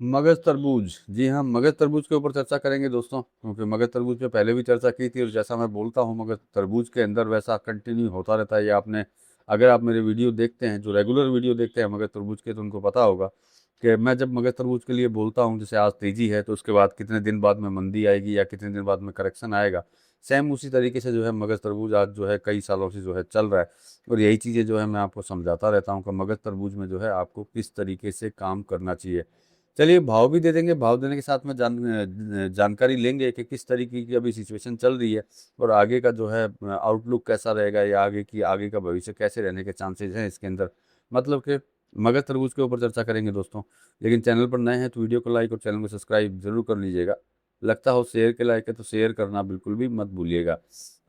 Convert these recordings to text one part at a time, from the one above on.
मगज तरबूज, जी हाँ, मगज तरबूज के ऊपर चर्चा करेंगे दोस्तों, क्योंकि मगज तरबूज पे पहले भी चर्चा की थी और जैसा मैं बोलता हूँ मगज तरबूज के अंदर वैसा कंटिन्यू होता रहता है। ये आपने, अगर आप मेरे वीडियो देखते हैं, जो रेगुलर वीडियो देखते हैं मगज तरबूज के, तो उनको पता होगा कि मैं जब मगज तरबूज के लिए बोलता हूँ, जैसे आज तेजी है तो उसके बाद कितने दिन बाद में मंदी आएगी या कितने दिन बाद में करेक्शन आएगा, सेम उसी तरीके से जो है मगज तरबूज आज जो है कई सालों से जो है चल रहा है। और यही चीज़ें जो है मैं आपको समझाता रहता हूँ कि मगज तरबूज में जो है आपको किस तरीके से काम करना चाहिए। चलिए भाव भी दे देंगे, भाव देने के साथ में जानकारी लेंगे कि किस तरीके की अभी सिचुएशन चल रही है और आगे का जो है आउटलुक कैसा रहेगा या आगे का भविष्य कैसे रहने के चांसेस हैं इसके अंदर, मतलब कि मगज तरबूज के ऊपर चर्चा करेंगे दोस्तों। लेकिन चैनल पर नए हैं तो वीडियो को लाइक और चैनल को सब्सक्राइब जरूर कर लीजिएगा। लगता हो शेयर के लायक है तो शेयर करना बिल्कुल भी मत भूलिएगा।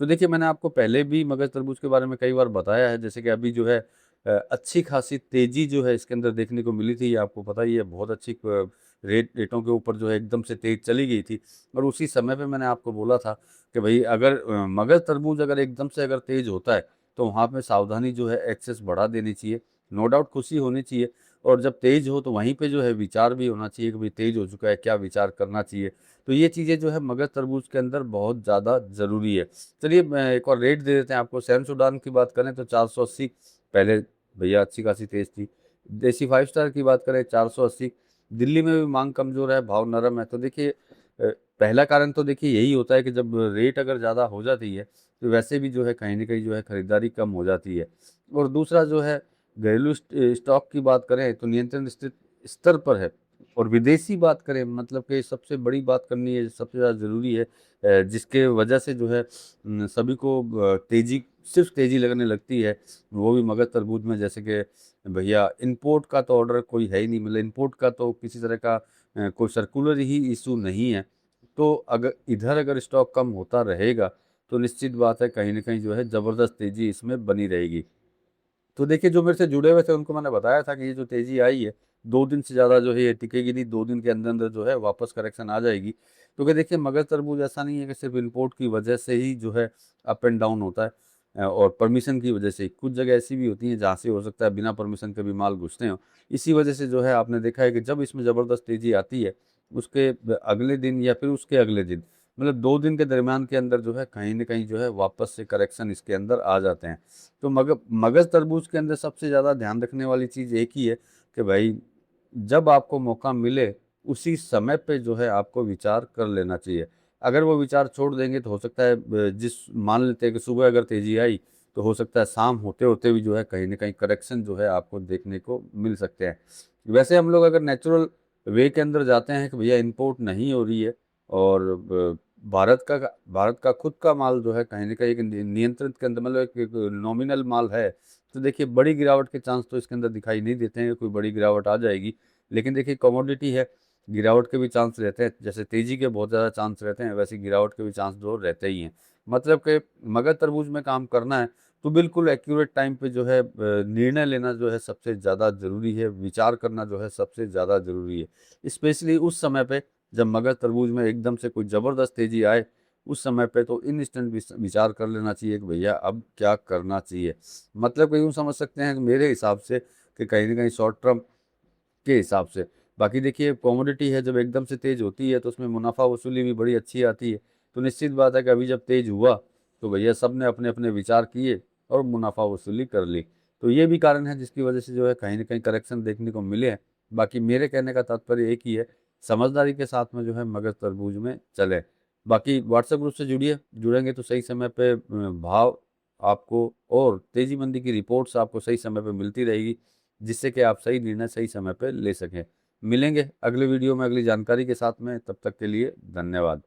तो देखिए, मैंने आपको पहले भी मगज तरबूज के बारे में कई बार बताया है, जैसे कि अभी जो है अच्छी खासी तेजी जो है इसके अंदर देखने को मिली थी। ये आपको पता ही है, बहुत अच्छी रेटों के ऊपर जो है एकदम से तेज चली गई थी। और उसी समय पे मैंने आपको बोला था कि भाई अगर मगज तरबूज अगर एकदम से अगर तेज होता है तो वहाँ पे सावधानी जो है एक्सेस बढ़ा देनी चाहिए। नो डाउट खुशी होनी चाहिए, और जब तेज हो तो वहीं पे जो है विचार भी होना चाहिए कि भाई तेज हो चुका है, क्या विचार करना चाहिए। तो ये चीज़ें जो है मगज तरबूज के अंदर बहुत ज़्यादा ज़रूरी है। चलिए मैं एक और रेट दे देते हैं आपको। सैम सूडान की बात करें तो 480, पहले भैया अच्छी खासी तेज थी। देसी 5 स्टार की बात करें 480। दिल्ली में भी मांग कमज़ोर है, भाव नरम है। तो देखिए पहला कारण तो देखिए यही होता है कि जब रेट अगर ज़्यादा हो जाती है तो वैसे भी जो है कहीं न कहीं जो है खरीदारी कम हो जाती है। और दूसरा जो है, घरेलू स्टॉक की बात करें तो नियंत्रण स्तर पर है। और विदेशी बात करें, मतलब कि सबसे बड़ी बात करनी है, सबसे ज़्यादा ज़रूरी है, जिसके वजह से जो है सभी को तेज़ी, सिर्फ तेज़ी लगने लगती है, वो भी मगज तरबूज में। जैसे कि भैया इंपोर्ट का तो ऑर्डर कोई है ही नहीं, मतलब इंपोर्ट का तो किसी तरह का कोई सर्कुलर ही इशू नहीं है। तो अगर स्टॉक कम होता रहेगा तो निश्चित बात है कहीं न कहीं जो है ज़बरदस्त तेज़ी इसमें बनी रहेगी। तो देखिए, जो मेरे से जुड़े हुए थे उनको मैंने बताया था कि ये जो तेज़ी आई है, 2 दिन से ज़्यादा जो है ये टिकेगी नहीं, 2 दिन के अंदर-अंदर जो है वापस करेक्शन आ जाएगी। क्योंकि देखिए मगज तरबूज ऐसा नहीं है कि सिर्फ़ इम्पोर्ट की वजह से ही जो है अप एंड डाउन होता है, और परमिशन की वजह से ही। कुछ जगह ऐसी भी होती हैं जहाँ से हो सकता है बिना परमिशन के भी माल घुसते हों। इसी वजह से जो है आपने देखा है कि जब इसमें ज़बरदस्त तेज़ी आती है, उसके अगले दिन या फिर उसके अगले दिन, मतलब 2 दिन के दरमियान के अंदर जो है कहीं न कहीं जो है वापस से करेक्शन इसके अंदर आ जाते हैं। तो मगज तरबूज के अंदर सबसे ज़्यादा ध्यान रखने वाली चीज़ एक ही है कि भाई जब आपको मौका मिले उसी समय पे जो है आपको विचार कर लेना चाहिए। अगर वो विचार छोड़ देंगे तो हो सकता है जिस मान लेते हैं कि सुबह अगर तेज़ी आई तो हो सकता है शाम होते-होते भी जो है कहीं न कहीं करेक्शन जो है आपको देखने को मिल सकते हैं। वैसे हम लोग अगर नेचुरल वे के अंदर जाते हैं कि भैया इम्पोर्ट नहीं हो रही है और भारत का खुद का माल जो है कहीं न कहीं एक नियंत्रित के अंदर, मतलब एक नॉमिनल माल है, तो देखिए बड़ी गिरावट के चांस तो इसके अंदर दिखाई नहीं देते हैं, कोई बड़ी गिरावट आ जाएगी। लेकिन देखिए कमोडिटी है, गिरावट के भी चांस रहते हैं। जैसे तेज़ी के बहुत ज़्यादा चांस रहते हैं, वैसे गिरावट के भी चांस जो रहते ही हैं। मतलब कि मगज तरबूज में काम करना है तो बिल्कुल एक्यूरेट टाइम पे जो है निर्णय लेना जो है सबसे ज़्यादा ज़रूरी है, विचार करना जो है सबसे ज़्यादा ज़रूरी है। स्पेशली उस समय पे जब मगज तरबूज में एकदम से कोई ज़बरदस्त तेज़ी आए, उस समय पे तो इंस्टेंट विचार कर लेना चाहिए कि भैया अब क्या करना चाहिए। मतलब कि यूँ समझ सकते हैं कि मेरे हिसाब से कि कहीं न कहीं शॉर्ट टर्म के हिसाब से। बाकी देखिए कमोडिटी है, जब एकदम से तेज़ होती है तो उसमें मुनाफ़ा वसूली भी बड़ी अच्छी आती है। तो निश्चित बात है कि अभी जब तेज़ हुआ तो भैया सब ने अपने-अपने विचार किए और मुनाफ़ा वसूली कर ली। तो ये भी कारण है जिसकी वजह से जो है कहीं न कहीं करेक्शन देखने को मिले हैं। बाकी मेरे कहने का तात्पर्य एक ही है, समझदारी के साथ में जो है मगज तरबूज में चलें। बाकी व्हाट्सएप ग्रुप से जुड़ेंगे तो सही समय पे भाव आपको और तेज़ी-मंदी की रिपोर्ट्स आपको सही समय पे मिलती रहेगी, जिससे कि आप सही निर्णय सही समय पे ले सकें। मिलेंगे अगले वीडियो में अगली जानकारी के साथ में, तब तक के लिए धन्यवाद।